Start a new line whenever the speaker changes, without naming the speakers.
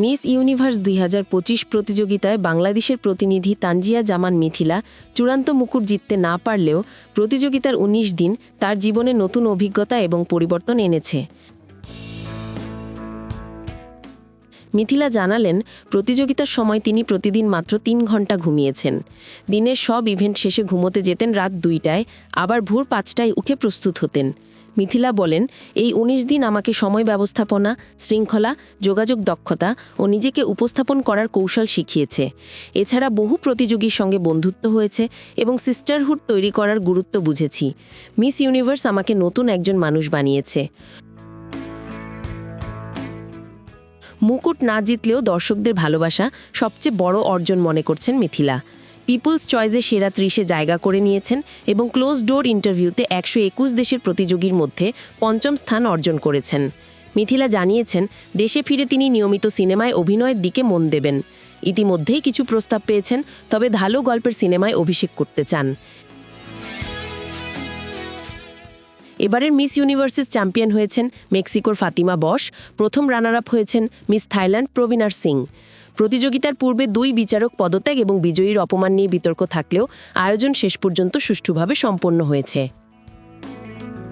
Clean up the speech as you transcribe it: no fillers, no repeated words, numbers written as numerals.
Miss universe ২০২৫ প্রতিযোগিতায় বাংলাদেশের প্রতিনিধি তানজিয়া জামান মিথিলা চূড়ান্ত মুকুট জিততে না পারলেও প্রতিযোগিতার ১৯ দিন তার জীবনে নতুন অভিজ্ঞতা এবং পরিবর্তন এনেছে। মিথিলা জানালেন, প্রতিযোগিতার সময় তিনি প্রতিদিন মাত্র ৩ ঘন্টা ঘুমিয়েছেন। দিনের সব ইভেন্ট শেষে ঘুমোতে যেতেন রাত ২টায়, আবার ভোর ৫টায় উঠে প্রস্তুত হতেন। মিথিলা বলেন, এই ১৯ দিন আমাকে সময় ব্যবস্থাপনা, শৃঙ্খলা, যোগাযোগ দক্ষতা ও নিজেকে উপস্থাপন করার কৌশল শিখিয়েছে। এছাড়া বহু প্রতিযোগীর সঙ্গে বন্ধুত্ব হয়েছে এবং সিস্টারহুড তৈরি করার গুরুত্ব বুঝেছি। মিস ইউনিভার্স আমাকে নতুন একজন মানুষ বানিয়েছে। মুকুট না জিতলেও দর্শকদের ভালোবাসা সবচেয়ে বড় অর্জন মনে করছেন মিথিলা। পিপলস চয়েসে সেরা ৩০-এ জায়গা করে নিয়েছেন এবং ক্লোজ ডোর ইন্টারভিউতে ১২১ দেশের প্রতিযোগীর মধ্যে ৫ম স্থান অর্জন করেছেন। মিথিলা জানিয়েছেন, দেশে ফিরে তিনি নিয়মিত সিনেমায় অভিনয়ের দিকে মন দেবেন। ইতিমধ্যেই কিছু প্রস্তাব পেয়েছেন, তবে ভালো গল্পের সিনেমায় অভিষেক করতে চান। এবারের মিস ইউনিভার্সেস চ্যাম্পিয়ন হয়েছেন মেক্সিকোর ফাতিমা বস, প্রথম রানার আপ হয়েছেন মিস থাইল্যান্ড প্রবীণার সিং। প্রতিযোগিতার পূর্বে ২ বিচারক পদত্যাগ এবং বিজয়ীর অপমান নিয়ে বিতর্ক থাকলেও আয়োজন শেষ পর্যন্ত সুষ্ঠুভাবে সম্পন্ন হয়েছে।